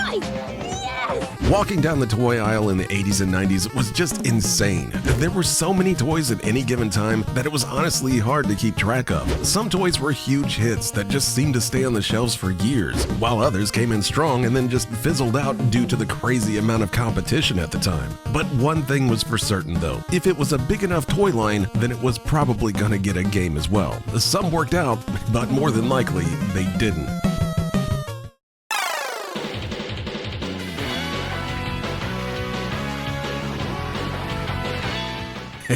Nice! Yes! Walking down the toy aisle in the 80s and 90s was just insane. There were so many toys at any given time that it was honestly hard to keep track of. Some toys were huge hits that just seemed to stay on the shelves for years, while others came in strong and then just fizzled out due to the crazy amount of competition at the time. But one thing was for certain though, if it was a big enough toy line, then it was probably gonna get a game as well. Some worked out, but more than likely, they didn't.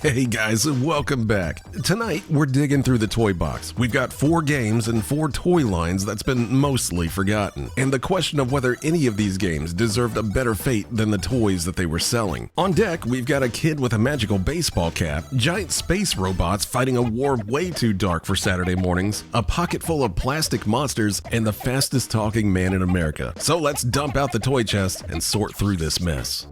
Hey guys, welcome back. Tonight, we're digging through the toy box. We've got 4 games and 4 toy lines that's been mostly forgotten, and the question of whether any of these games deserved a better fate than the toys that they were selling. On deck, we've got a kid with a magical baseball cap, giant space robots fighting a war way too dark for Saturday mornings, a pocket full of plastic monsters, and the fastest talking man in America. So let's dump out the toy chest and sort through this mess.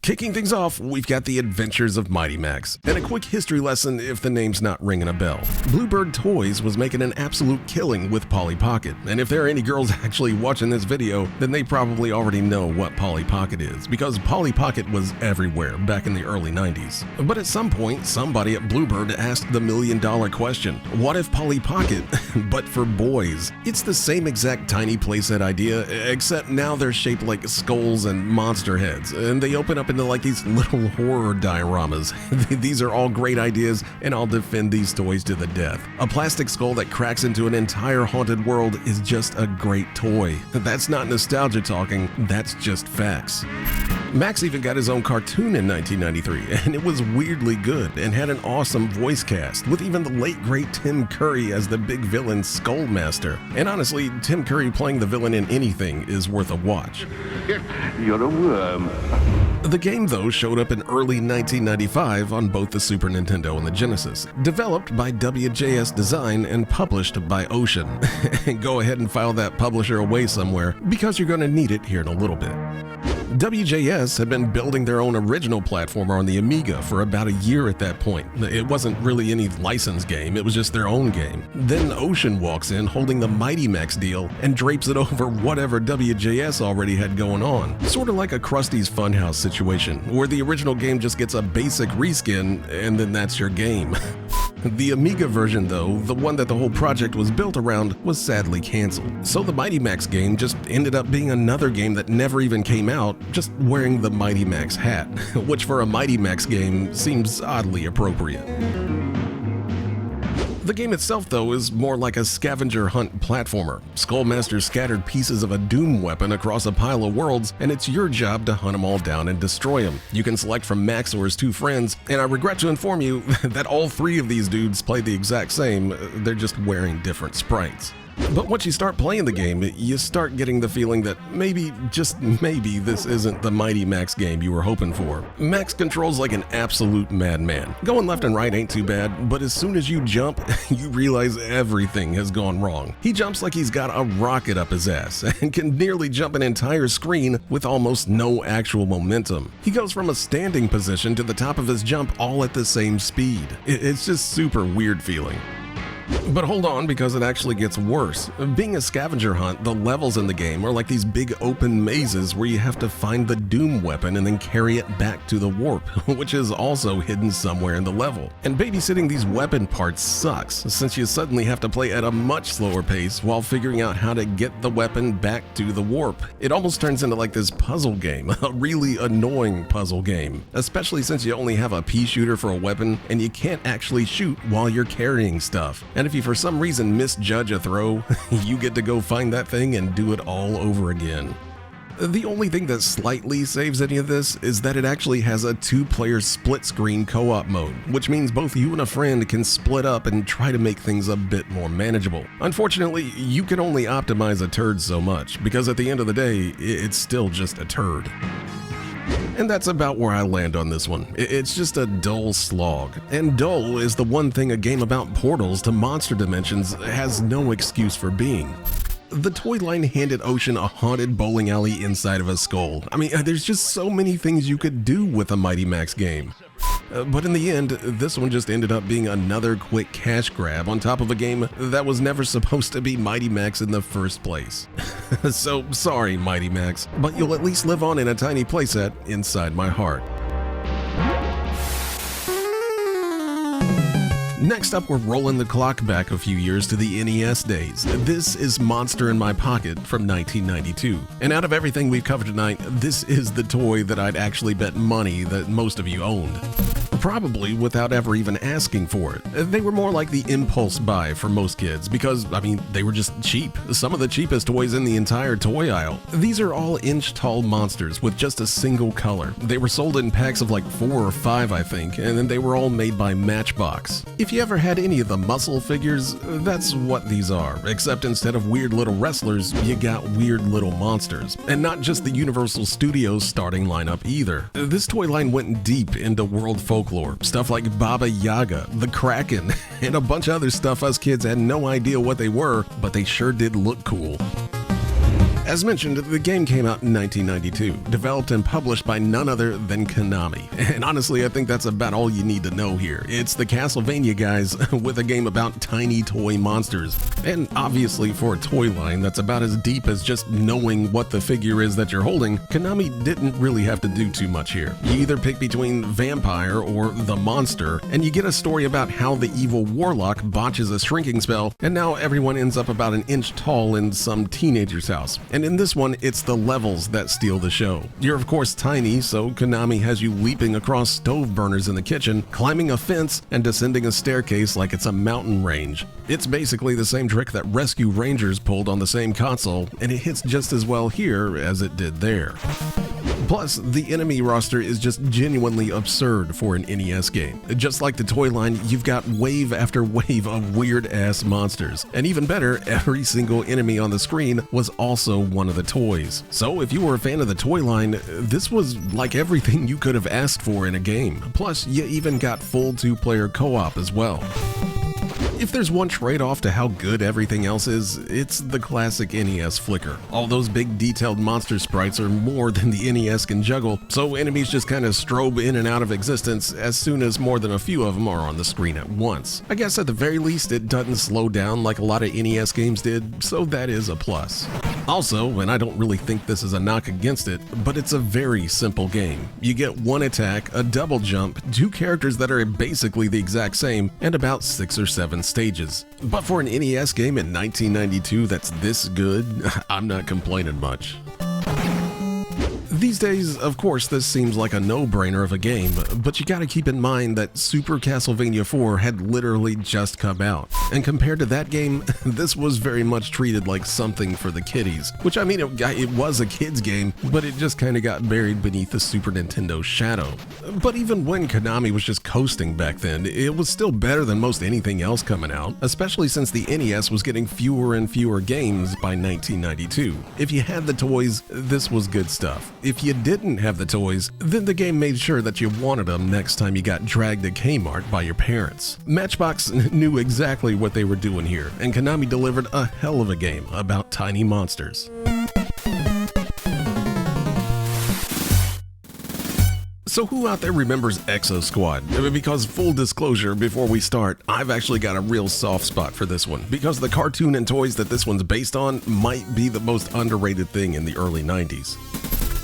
Kicking things off, we've got the Adventures of Mighty Max, and a quick history lesson if the name's not ringing a bell. Bluebird Toys was making an absolute killing with Polly Pocket, and if there are any girls actually watching this video, then they probably already know what Polly Pocket is, because Polly Pocket was everywhere back in the early 90s. But at some point, somebody at Bluebird asked the million-dollar question, what if Polly Pocket, but for boys? It's the same exact tiny playset idea, except now they're shaped like skulls and monster heads, and they open up into like these little horror dioramas. These are all great ideas, and I'll defend these toys to the death. A plastic skull that cracks into an entire haunted world is just a great toy. That's not nostalgia talking, that's just facts. Max even got his own cartoon in 1993, and it was weirdly good and had an awesome voice cast, with even the late great Tim Curry as the big villain Skullmaster. And honestly, Tim Curry playing the villain in anything is worth a watch. You're a worm. The game, though, showed up in early 1995 on both the Super Nintendo and the Genesis, developed by WJS Design and published by Ocean. Go ahead and file that publisher away somewhere, because you're going to need it here in a little bit. WJS had been building their own original platformer on the Amiga for about a year at that point. It wasn't really any licensed game, it was just their own game. Then Ocean walks in holding the Mighty Max deal and drapes it over whatever WJS already had going on. Sort of like a Krusty's Funhouse situation, where the original game just gets a basic reskin and then that's your game. The Amiga version, though, the one that the whole project was built around, was sadly canceled. So the Mighty Max game just ended up being another game that never even came out, just wearing the Mighty Max hat, which for a Mighty Max game seems oddly appropriate. The game itself, though, is more like a scavenger hunt platformer. Skullmaster scattered pieces of a Doom weapon across a pile of worlds, and it's your job to hunt them all down and destroy them. You can select from Max or his 2 friends, and I regret to inform you that all 3 of these dudes play the exact same, they're just wearing different sprites. But once you start playing the game, you start getting the feeling that maybe, just maybe, this isn't the Mighty Max game you were hoping for. Max controls like an absolute madman. Going left and right ain't too bad, but as soon as you jump, you realize everything has gone wrong. He jumps like he's got a rocket up his ass, and can nearly jump an entire screen with almost no actual momentum. He goes from a standing position to the top of his jump all at the same speed. It's just super weird feeling. But hold on, because it actually gets worse. Being a scavenger hunt, the levels in the game are like these big open mazes where you have to find the Doom weapon and then carry it back to the warp, which is also hidden somewhere in the level. And babysitting these weapon parts sucks, since you suddenly have to play at a much slower pace while figuring out how to get the weapon back to the warp. It almost turns into like this puzzle game, a really annoying puzzle game, especially since you only have a pea shooter for a weapon and you can't actually shoot while you're carrying stuff. And if you for some reason misjudge a throw, you get to go find that thing and do it all over again. The only thing that slightly saves any of this is that it actually has a 2-player split-screen co-op mode, which means both you and a friend can split up and try to make things a bit more manageable. Unfortunately, you can only optimize a turd so much, because at the end of the day, it's still just a turd. And that's about where I land on this one. It's just a dull slog. And dull is the one thing a game about portals to monster dimensions has no excuse for being. The toy line handed Ocean a haunted bowling alley inside of a skull. I mean, there's just so many things you could do with a Mighty Max game. But in the end, this one just ended up being another quick cash grab on top of a game that was never supposed to be Mighty Max in the first place. So sorry, Mighty Max, but you'll at least live on in a tiny playset inside my heart. Next up, we're rolling the clock back a few years to the NES days. This is Monster in My Pocket from 1992. And out of everything we've covered tonight, this is the toy that I'd actually bet money that most of you owned. Probably without ever even asking for it. They were more like the impulse buy for most kids because, I mean, they were just cheap. Some of the cheapest toys in the entire toy aisle. These are all inch-tall monsters with just a single color. They were sold in packs of like 4 or 5, I think, and then they were all made by Matchbox. If you ever had any of the muscle figures, that's what these are, except instead of weird little wrestlers, you got weird little monsters. And not just the Universal Studios starting lineup either. This toy line went deep into world folklore. Stuff like Baba Yaga, the Kraken, and a bunch of other stuff us kids had no idea what they were, but they sure did look cool. As mentioned, the game came out in 1992, developed and published by none other than Konami. And honestly, I think that's about all you need to know here. It's the Castlevania guys with a game about tiny toy monsters. And obviously for a toy line that's about as deep as just knowing what the figure is that you're holding, Konami didn't really have to do too much here. You either pick between Vampire or the Monster, and you get a story about how the evil warlock botches a shrinking spell, and now everyone ends up about an inch tall in some teenager's house. And in this one, it's the levels that steal the show. You're of course tiny, so Konami has you leaping across stove burners in the kitchen, climbing a fence, and descending a staircase like it's a mountain range. It's basically the same trick that Rescue Rangers pulled on the same console, and it hits just as well here as it did there. Plus, the enemy roster is just genuinely absurd for an NES game. Just like the toy line, you've got wave after wave of weird-ass monsters. And even better, every single enemy on the screen was also one of the toys. So if you were a fan of the toy line, this was like everything you could have asked for in a game. Plus, you even got full two-player co-op as well. If there's one trade-off to how good everything else is, it's the classic NES flicker. All those big detailed monster sprites are more than the NES can juggle, so enemies just kind of strobe in and out of existence as soon as more than a few of them are on the screen at once. I guess at the very least it doesn't slow down like a lot of NES games did, so that is a plus. Also, and I don't really think this is a knock against it, but it's a very simple game. You get one attack, a double jump, two characters that are basically the exact same, and about 6 or 7 stages. But for an NES game in 1992 that's this good, I'm not complaining much. These days, of course, this seems like a no-brainer of a game, but you gotta keep in mind that Super Castlevania 4 had literally just come out. And compared to that game, this was very much treated like something for the kiddies. Which, I mean, it was a kid's game, but it just kinda got buried beneath the Super Nintendo shadow. But even when Konami was just coasting back then, it was still better than most anything else coming out, especially since the NES was getting fewer and fewer games by 1992. If you had the toys, this was good stuff. If you didn't have the toys, then the game made sure that you wanted them next time you got dragged to Kmart by your parents. Matchbox knew exactly what they were doing here, and Konami delivered a hell of a game about tiny monsters. So who out there remembers Exo Squad? Because full disclosure, before we start, I've actually got a real soft spot for this one, because the cartoon and toys that this one's based on might be the most underrated thing in the early 90s.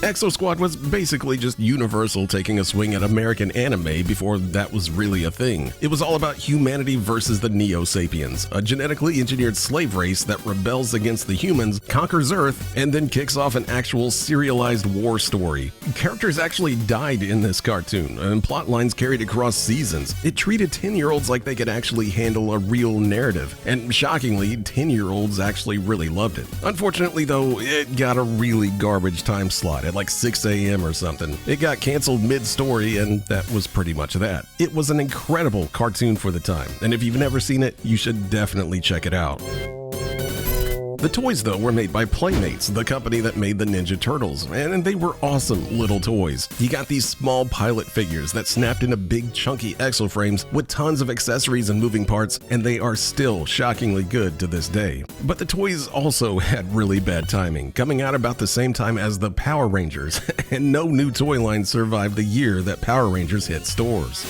Exo Squad was basically just Universal taking a swing at American anime before that was really a thing. It was all about humanity versus the Neo-Sapiens, a genetically engineered slave race that rebels against the humans, conquers Earth, and then kicks off an actual serialized war story. Characters actually died in this cartoon, and plot lines carried across seasons. It treated 10-year-olds like they could actually handle a real narrative, and shockingly, 10-year-olds actually really loved it. Unfortunately though, it got a really garbage time slot at like 6 a.m. or something. It got canceled mid-story, and that was pretty much that. It was an incredible cartoon for the time, and if you've never seen it, you should definitely check it out. The toys, though, were made by Playmates, the company that made the Ninja Turtles, and they were awesome little toys. You got these small pilot figures that snapped into big chunky exo frames with tons of accessories and moving parts, and they are still shockingly good to this day. But the toys also had really bad timing, coming out about the same time as the Power Rangers, and no new toy line survived the year that Power Rangers hit stores.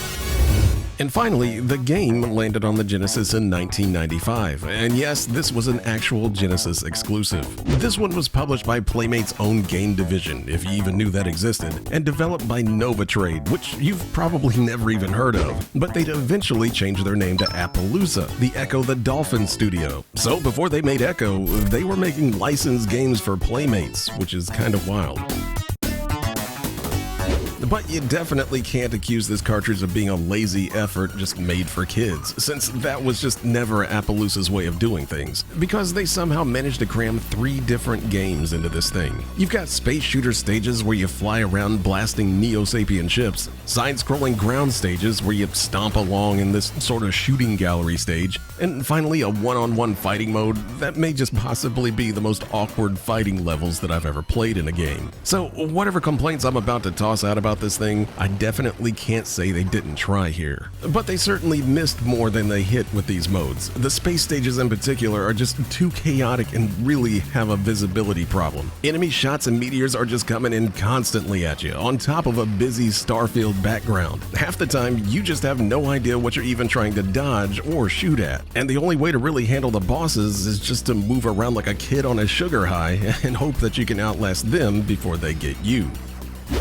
And finally, the game landed on the Genesis in 1995, and yes, this was an actual Genesis exclusive. This one was published by Playmate's own game division, if you even knew that existed, and developed by Nova Trade, which you've probably never even heard of. But they'd eventually change their name to Appaloosa, the Echo the Dolphin studio. So before they made Echo, they were making licensed games for Playmates, which is kind of wild. But you definitely can't accuse this cartridge of being a lazy effort just made for kids, since that was just never Appaloosa's way of doing things, because they somehow managed to cram 3 different games into this thing. You've got space shooter stages where you fly around blasting Neo-Sapien ships, side-scrolling ground stages where you stomp along in this sort of shooting gallery stage, and finally a one-on-one fighting mode that may just possibly be the most awkward fighting levels that I've ever played in a game. So whatever complaints I'm about to toss out about this thing, I definitely can't say they didn't try here. But they certainly missed more than they hit with these modes. The space stages in particular are just too chaotic and really have a visibility problem. Enemy shots and meteors are just coming in constantly at you, on top of a busy starfield background. Half the time, you just have no idea what you're even trying to dodge or shoot at. And the only way to really handle the bosses is just to move around like a kid on a sugar high and hope that you can outlast them before they get you.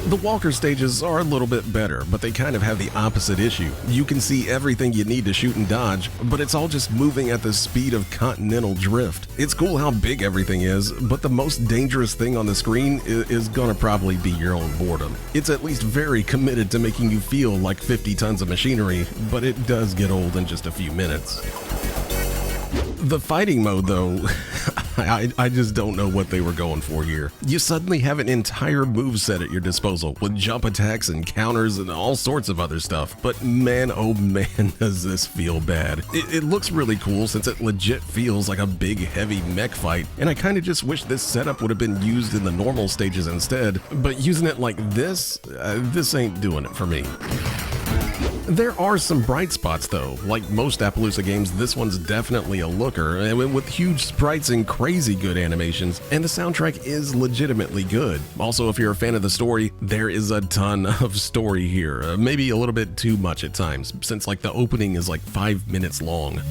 The Walker stages are a little bit better, but they kind of have the opposite issue. You can see everything you need to shoot and dodge, but it's all just moving at the speed of continental drift. It's cool how big everything is, but the most dangerous thing on the screen is gonna probably be your own boredom. It's at least very committed to making you feel like 50 tons of machinery, but it does get old in just a few minutes. The fighting mode, though, I just don't know what they were going for here. You suddenly have an entire moveset at your disposal with jump attacks and counters and all sorts of other stuff, but man, oh man, does this feel bad. It looks really cool since it legit feels like a big heavy mech fight, and I kind of just wish this setup would have been used in the normal stages instead, but using it like this ain't doing it for me. There are some bright spots though. Like most Appaloosa games, this one's definitely a looker, and with huge sprites and crazy good animations, and the soundtrack is legitimately good. Also, if you're a fan of the story, there is a ton of story here, maybe a little bit too much at times, since like the opening is like 5 minutes long.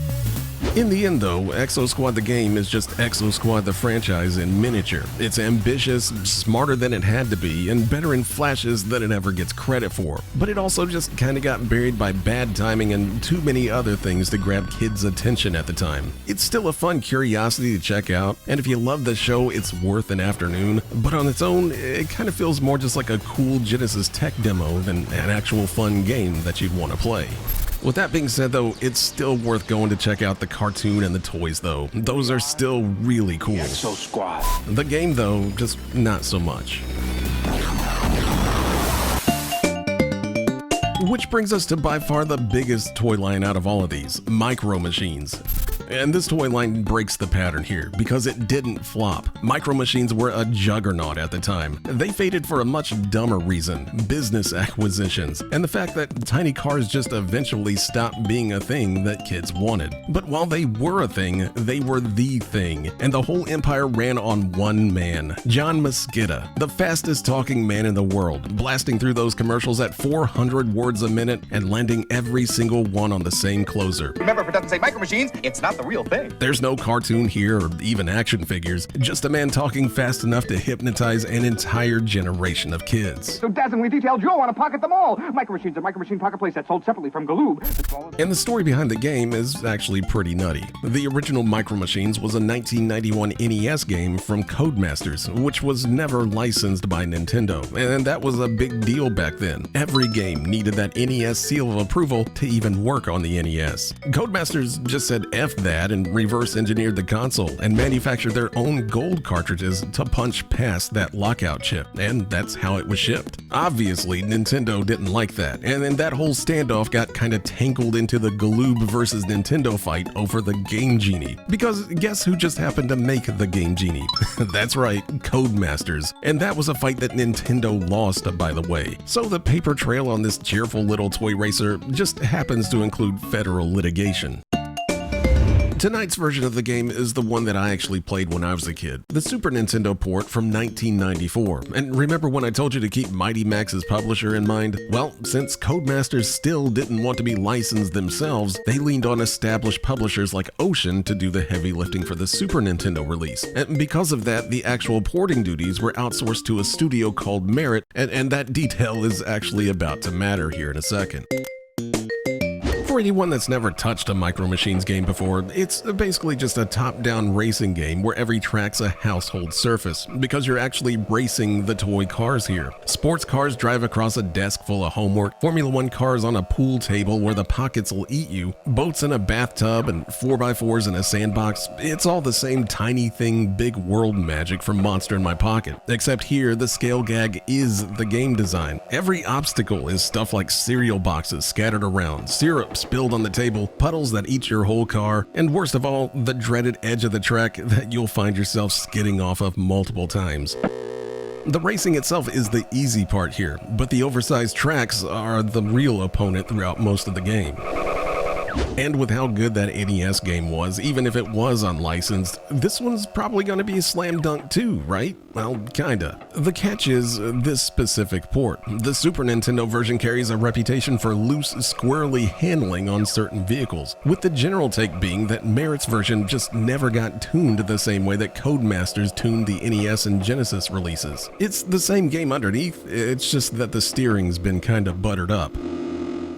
In the end though, Exo Squad the game is just Exo Squad the franchise in miniature. It's ambitious, smarter than it had to be, and better in flashes than it ever gets credit for. But it also just kinda got buried by bad timing and too many other things to grab kids' attention at the time. It's still a fun curiosity to check out, and if you love the show, it's worth an afternoon, but on its own, it kinda feels more just like a cool Genesis tech demo than an actual fun game that you'd want to play. With that being said though, it's still worth going to check out the cartoon and the toys though. Those are still really cool. Exo Squad. The game though, just not so much. Which brings us to by far the biggest toy line out of all of these, Micro Machines. And this toy line breaks the pattern here because it didn't flop. Micro Machines were a juggernaut at the time. They faded for a much dumber reason, business acquisitions, and the fact that tiny cars just eventually stopped being a thing that kids wanted. But while they were a thing, they were the thing, and the whole empire ran on one man, John Moschitta, the fastest talking man in the world, blasting through those commercials at 400 words a minute and landing every single one on the same closer. Remember, if it doesn't say Micro Machines, it's not the real thing. There's no cartoon here or even action figures, just a man talking fast enough to hypnotize an entire generation of kids. So dazzlingly detailed, you'll want to pocket them all. Micro Machines are Micro Machine pocket playsets sold separately from Galoob. And the story behind the game is actually pretty nutty. The original Micro Machines was a 1991 NES game from Codemasters, which was never licensed by Nintendo, and that was a big deal back then. Every game needed that NES seal of approval to even work on the NES. Codemasters just said F that and reverse engineered the console and manufactured their own gold cartridges to punch past that lockout chip, and that's how it was shipped. Obviously, Nintendo didn't like that, and then that whole standoff got kinda tangled into the Galoob versus Nintendo fight over the Game Genie. Because guess who just happened to make the Game Genie? That's right, Codemasters. And that was a fight that Nintendo lost, by the way. So the paper trail on this cheerful little toy racer just happens to include federal litigation. Tonight's version of the game is the one that I actually played when I was a kid, the Super Nintendo port from 1994. And remember when I told you to keep Mighty Max's publisher in mind? Well, since Codemasters still didn't want to be licensed themselves, they leaned on established publishers like Ocean to do the heavy lifting for the Super Nintendo release. And because of that, the actual porting duties were outsourced to a studio called Merit, and that detail is actually about to matter here in a second. For anyone that's never touched a Micro Machines game before, it's basically just a top-down racing game where every track's a household surface, because you're actually racing the toy cars here. Sports cars drive across a desk full of homework, Formula 1 cars on a pool table where the pockets will eat you, boats in a bathtub, and 4x4s in a sandbox. It's all the same tiny thing, big world magic from Monster in My Pocket, except here the scale gag is the game design. Every obstacle is stuff like cereal boxes scattered around, syrup spilled on the table, puddles that eat your whole car, and worst of all, the dreaded edge of the track that you'll find yourself skidding off of multiple times. The racing itself is the easy part here, but the oversized tracks are the real opponent throughout most of the game. And with how good that NES game was, even if it was unlicensed, this one's probably gonna be a slam dunk too, right? Well, kinda. The catch is this specific port. The Super Nintendo version carries a reputation for loose, squirrely handling on certain vehicles, with the general take being that Merit's version just never got tuned the same way that Codemasters tuned the NES and Genesis releases. It's the same game underneath, it's just that the steering's been kinda buttered up.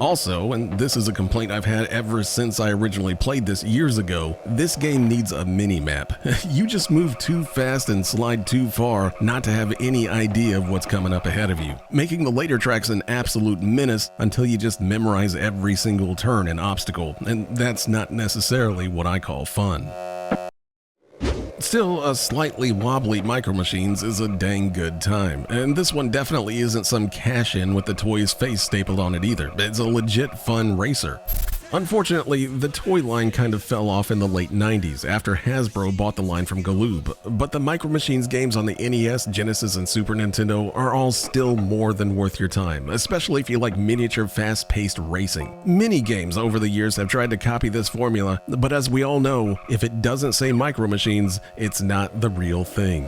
Also, and this is a complaint I've had ever since I originally played this years ago, this game needs a mini-map. You just move too fast and slide too far not to have any idea of what's coming up ahead of you, making the later tracks an absolute menace until you just memorize every single turn and obstacle, and that's not necessarily what I call fun. Still, a slightly wobbly Micro Machines is a dang good time, and this one definitely isn't some cash-in with the toy's face stapled on it either. It's a legit fun racer. Unfortunately, the toy line kind of fell off in the late 90s after Hasbro bought the line from Galoob, but the Micro Machines games on the NES, Genesis, and Super Nintendo are all still more than worth your time, especially if you like miniature, fast-paced racing. Many games over the years have tried to copy this formula, but as we all know, if it doesn't say Micro Machines, it's not the real thing.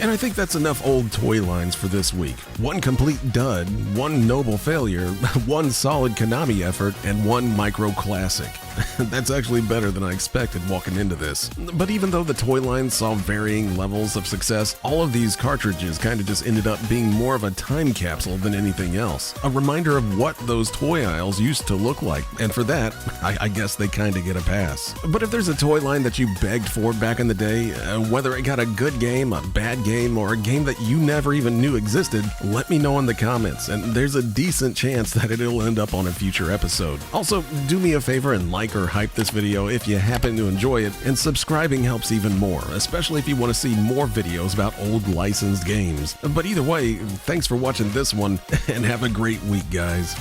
And I think that's enough old toy lines for this week. One complete dud, one noble failure, one solid Konami effort, and one micro classic. That's actually better than I expected walking into this. But even though the toy line saw varying levels of success, all of these cartridges kind of just ended up being more of a time capsule than anything else. A reminder of what those toy aisles used to look like, and for that, I guess they kind of get a pass. But if there's a toy line that you begged for back in the day, whether it got a good game, a bad game, or a game that you never even knew existed, let me know in the comments, and there's a decent chance that it'll end up on a future episode. Also, do me a favor and like or hype this video if you happen to enjoy it, and subscribing helps even more, especially if you want to see more videos about old licensed games. But either way, thanks for watching this one, and have a great week, guys.